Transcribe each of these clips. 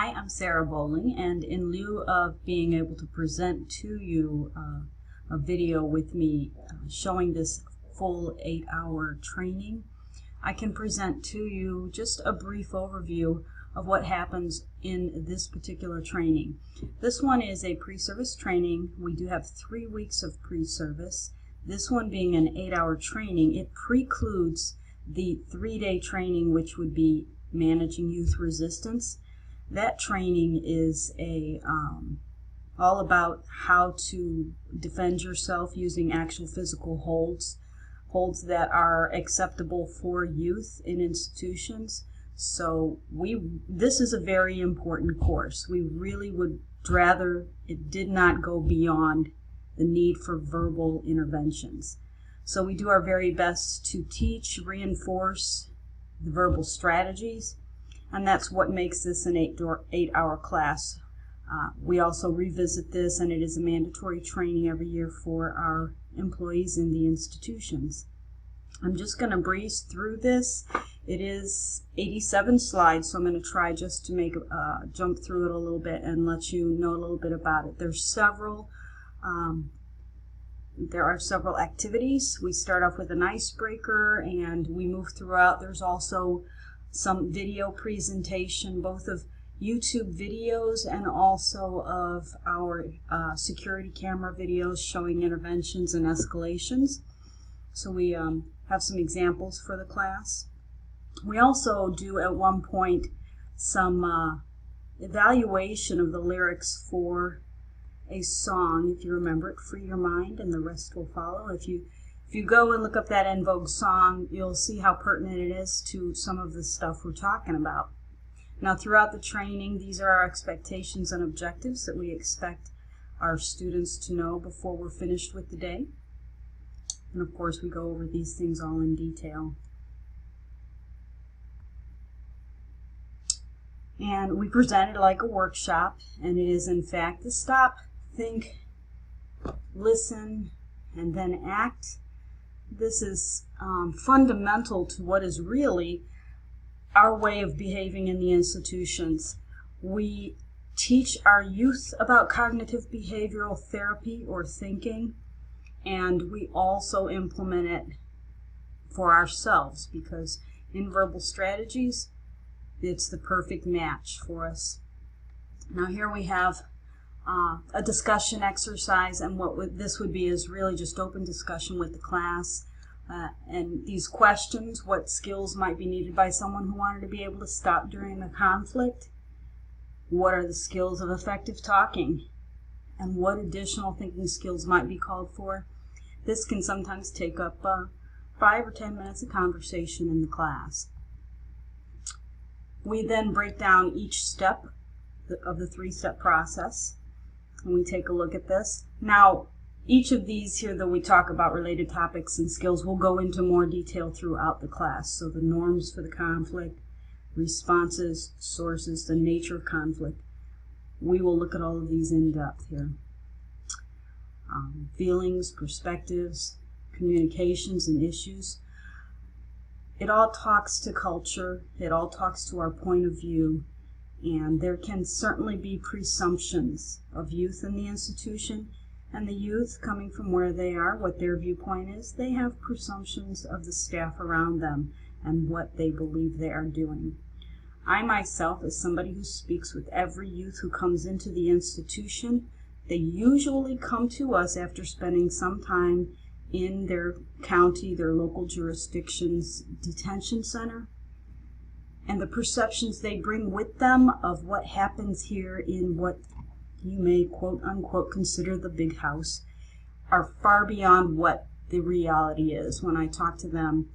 Hi, I'm Sarah Bowling, and in lieu of being able to present to you a video with me showing this full 8-hour training, I can present to you just a brief overview of what happens in this particular training. This one is a pre-service training. We do have 3 weeks of pre-service. This one being an 8-hour training, it precludes the 3-day training, which would be managing youth resistance. That training is all about how to defend yourself using actual physical holds that are acceptable for youth in institutions. So this is a very important course. We really would rather it did not go beyond the need for verbal interventions. So we do our very best to teach, reinforce the verbal strategies, and that's what makes this an 8-hour class. We also revisit this, and it is a mandatory training every year for our employees in the institutions. I'm just going to breeze through this. It is 87 slides, so I'm going to try just to make jump through it a little bit and let you know a little bit about it. There are several activities. We start off with an icebreaker, and we move throughout. There's also some video presentation, both of YouTube videos and also of our security camera videos showing interventions and escalations. So we have some examples for the class. We also do at one point some evaluation of the lyrics for a song. If you remember it, Free Your Mind, and the rest will follow. If you go and look up that En Vogue song, you'll see how pertinent it is to some of the stuff we're talking about. Now, throughout the training, these are our expectations and objectives that we expect our students to know before we're finished with the day. And of course, we go over these things all in detail. And we present it like a workshop, and it is in fact the stop, think, listen, and then act. This is fundamental to what is really our way of behaving in the institutions. We teach our youth about cognitive behavioral therapy or thinking, and we also implement it for ourselves, because in verbal strategies, it's the perfect match for us. Now here we have a discussion exercise, and what this would be is really just open discussion with the class. And these questions: what skills might be needed by someone who wanted to be able to stop during a conflict? What are the skills of effective talking? And what additional thinking skills might be called for? This can sometimes take up 5 or 10 minutes of conversation in the class. We then break down each step of the 3-step process, and we take a look at this. Now, each of these here that we talk about related topics and skills will go into more detail throughout the class. So the norms for the conflict, responses, sources, the nature of conflict. We will look at all of these in depth here. Feelings, perspectives, communications, and issues. It all talks to culture. It all talks to our point of view. And there can certainly be presumptions of youth in the institution. And the youth, coming from where they are, what their viewpoint is, they have presumptions of the staff around them and what they believe they are doing. I myself, as somebody who speaks with every youth who comes into the institution, they usually come to us after spending some time in their county, their local jurisdiction's detention center. And the perceptions they bring with them of what happens here in what you may quote unquote consider the big house are far beyond what the reality is. When I talk to them,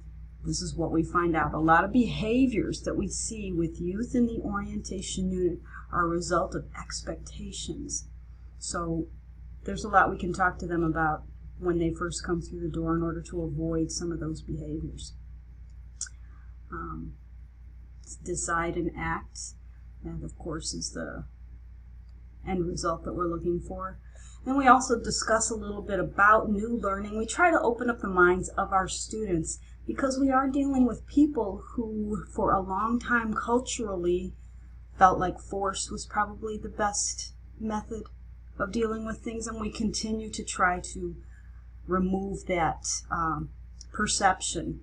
this is what we find out. A lot of behaviors that we see with youth in the orientation unit are a result of expectations. So there's a lot we can talk to them about when they first come through the door in order to avoid some of those behaviors. Decide and act, and of course is the end result that we're looking for. And we also discuss a little bit about new learning. We try to open up the minds of our students because we are dealing with people who for a long time culturally felt like force was probably the best method of dealing with things, and we continue to try to remove that perception.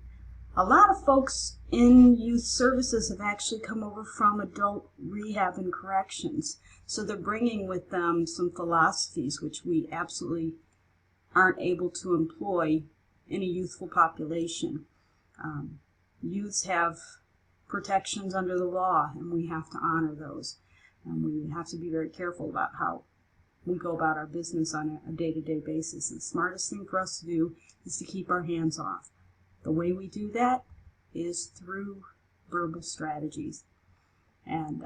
A lot of folks in youth services have actually come over from adult rehab and corrections, so they're bringing with them some philosophies which we absolutely aren't able to employ in a youthful population. Youths have protections under the law, and we have to honor those. And we have to be very careful about how we go about our business on a day-to-day basis. And the smartest thing for us to do is to keep our hands off. The way we do that is through verbal strategies. And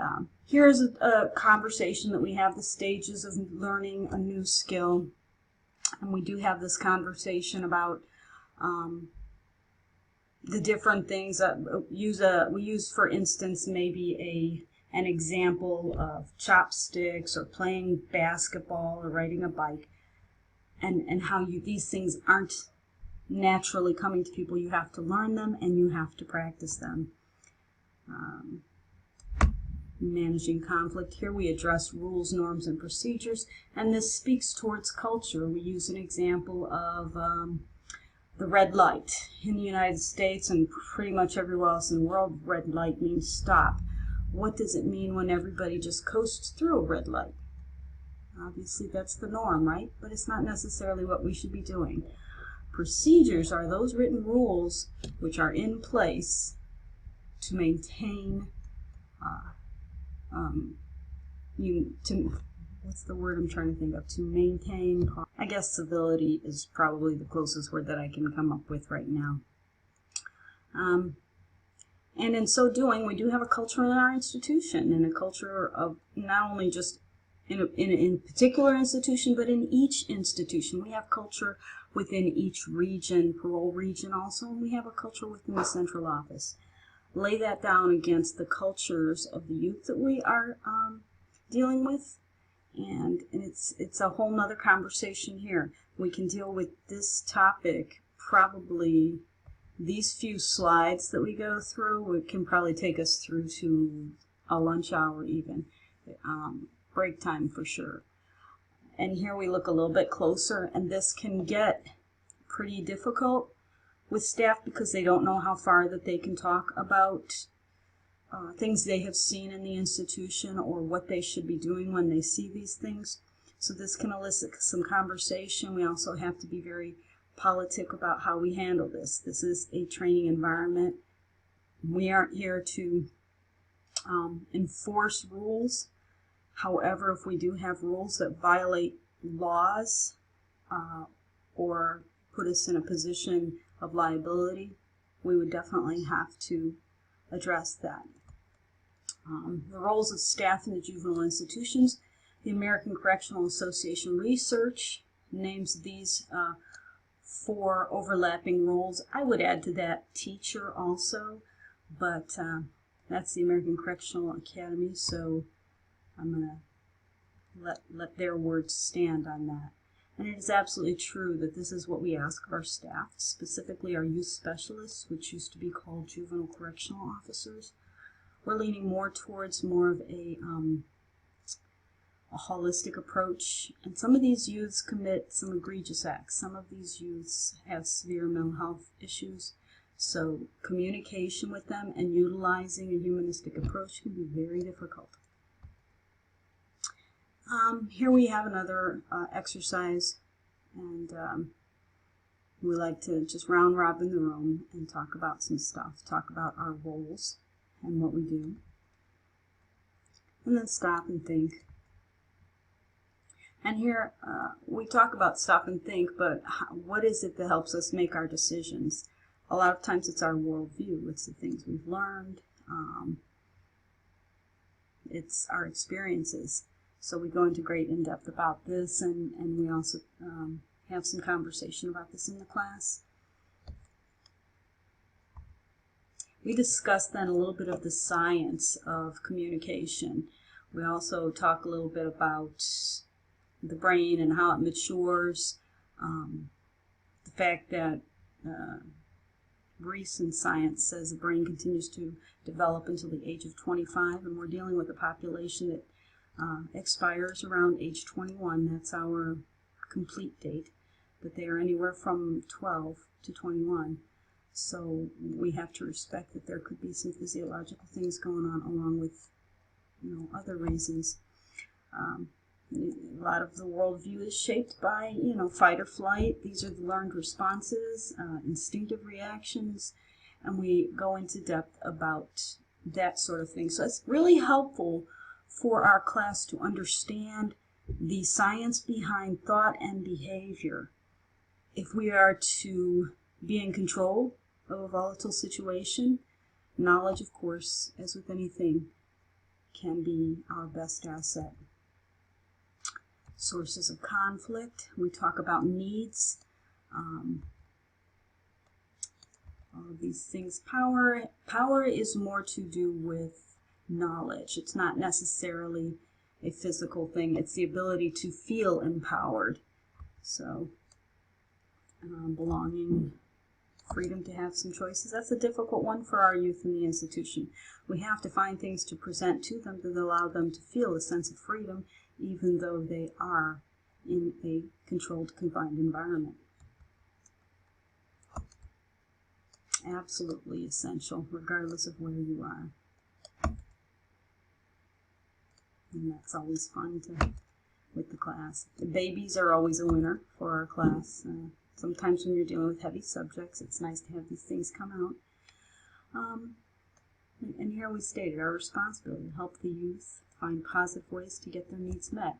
here's a conversation that we have, the stages of learning a new skill. And we do have this conversation about the different things. We use, for instance, maybe an example of chopsticks or playing basketball or riding a bike, and how these things aren't naturally coming to people. You have to learn them and you have to practice them. Managing conflict. Here we address rules, norms, and procedures, and this speaks towards culture. We use an example of the red light. In the United States and pretty much everywhere else in the world, red light means stop. What does it mean when everybody just coasts through a red light? Obviously that's the norm, right? But it's not necessarily what we should be doing. Procedures are those written rules which are in place to maintain what's the word I'm trying to think of? To maintain, I guess civility is probably the closest word that I can come up with right now. And in so doing, we do have a culture in our institution, and a culture of not only just in a particular institution, but in each institution. We have culture within each region, parole region also, and we have a culture within the central office. Lay that down against the cultures of the youth that we are dealing with, and it's a whole nother conversation here. We can deal with this topic, probably these few slides that we go through, it can probably take us through to a lunch hour even, break time for sure. And here we look a little bit closer, and this can get pretty difficult with staff because they don't know how far that they can talk about things they have seen in the institution or what they should be doing when they see these things. So this can elicit some conversation. We also have to be very politic about how we handle this. This is a training environment. We aren't here to enforce rules. However, if we do have rules that violate laws or put us in a position of liability, we would definitely have to address that. The roles of staff in the juvenile institutions. The American Correctional Association research names these 4 overlapping roles. I would add to that teacher also, but that's the American Correctional Academy, so I'm going to let their words stand on that. And it is absolutely true that this is what we ask of our staff, specifically our youth specialists, which used to be called juvenile correctional officers. We're leaning more towards more of a holistic approach, and some of these youths commit some egregious acts. Some of these youths have severe mental health issues, so communication with them and utilizing a humanistic approach can be very difficult. Here we have another exercise, and we like to just round robin the room and talk about some stuff, talk about our roles and what we do, and then stop and think. And here we talk about stop and think, but what is it that helps us make our decisions? A lot of times it's our worldview, it's the things we've learned, it's our experiences. So we go into great in-depth about this, and we also have some conversation about this in the class. We discussed then a little bit of the science of communication. We also talk a little bit about the brain and how it matures, the fact that recent science says the brain continues to develop until the age of 25, and we're dealing with a population that expires around age 21. That's our complete date, but they are anywhere from 12 to 21. So we have to respect that there could be some physiological things going on along with, other reasons. A lot of the worldview is shaped by, fight or flight. These are the learned responses, instinctive reactions, and we go into depth about that sort of thing. So it's really helpful for our class to understand the science behind thought and behavior. If we are to be in control of a volatile situation, knowledge, of course, as with anything, can be our best asset. Sources of conflict. We talk about needs. All of these things. Power is more to do with knowledge. It's not necessarily a physical thing. It's the ability to feel empowered. So, belonging, freedom to have some choices. That's a difficult one for our youth in the institution. We have to find things to present to them that allow them to feel a sense of freedom, even though they are in a controlled, confined environment. Absolutely essential, regardless of where you are. And that's always fun with the class. The babies are always a winner for our class. Sometimes when you're dealing with heavy subjects, it's nice to have these things come out. And here we stated our responsibility to help the youth find positive ways to get their needs met.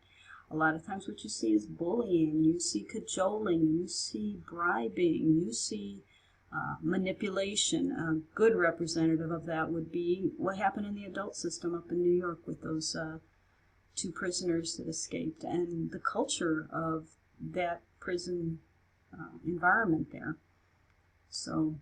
A lot of times what you see is bullying, you see cajoling, you see bribing, you see manipulation. A good representative of that would be what happened in the adult system up in New York with those 2 prisoners that escaped, and the culture of that prison environment there. So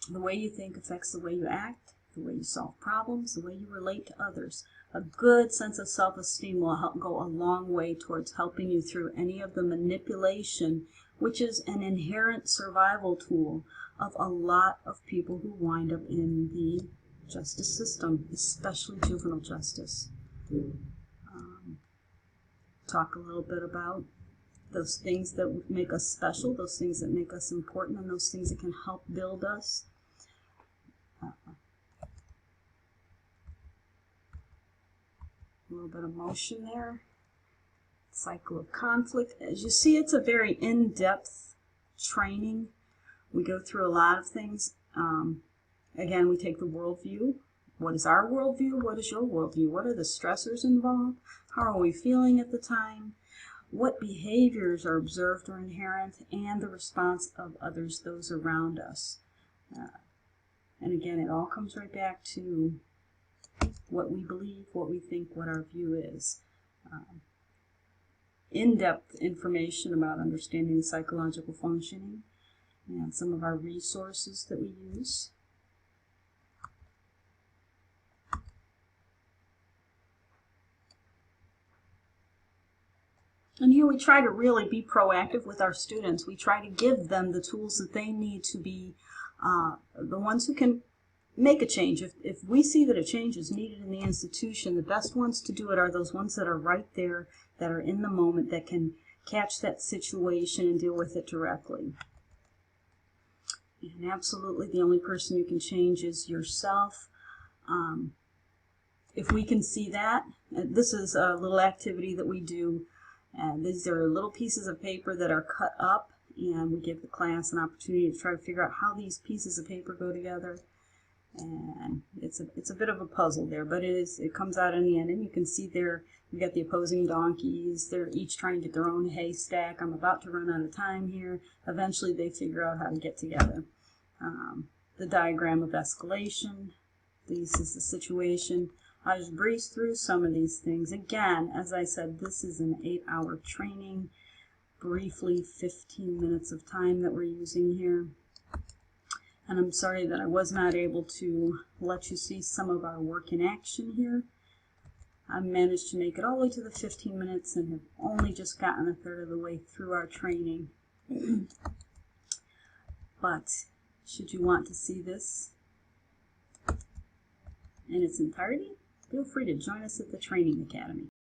the way you think affects the way you act, the way you solve problems, the way you relate to others. A good sense of self-esteem will help go a long way towards helping you through any of the manipulation, which is an inherent survival tool of a lot of people who wind up in the justice system, especially juvenile justice. Talk a little bit about those things that make us special, those things that make us important, and those things that can help build us. A little bit of motion there. Cycle of conflict. As you see, it's a very in-depth training. We go through a lot of things. Again, we take the worldview. What is our worldview? What is your worldview? What are the stressors involved? How are we feeling at the time? What behaviors are observed or inherent? And the response of others, those around us. And again, it all comes right back to what we believe, what we think, what our view is. In-depth information about understanding psychological functioning and some of our resources that we use. And here we try to really be proactive with our students. We try to give them the tools that they need to be the ones who can make a change. If we see that a change is needed in the institution, the best ones to do it are those ones that are right there, that are in the moment, that can catch that situation and deal with it directly. And absolutely the only person you can change is yourself. If we can see that, this is a little activity that we do. These are little pieces of paper that are cut up, and we give the class an opportunity to try to figure out how these pieces of paper go together. And it's a bit of a puzzle there, but it comes out in the end. And you can see there we got the opposing donkeys. They're each trying to get their own haystack. I'm about to run out of time here. Eventually they figure out how to get together. The diagram of escalation. This is the situation. I just breeze through some of these things. Again, as I said, this is an 8-hour training. Briefly, 15 minutes of time that we're using here. And I'm sorry that I was not able to let you see some of our work in action here. I managed to make it all the way to the 15 minutes and have only just gotten a third of the way through our training. But Should you want to see this in its entirety, feel free to join us at the Training Academy.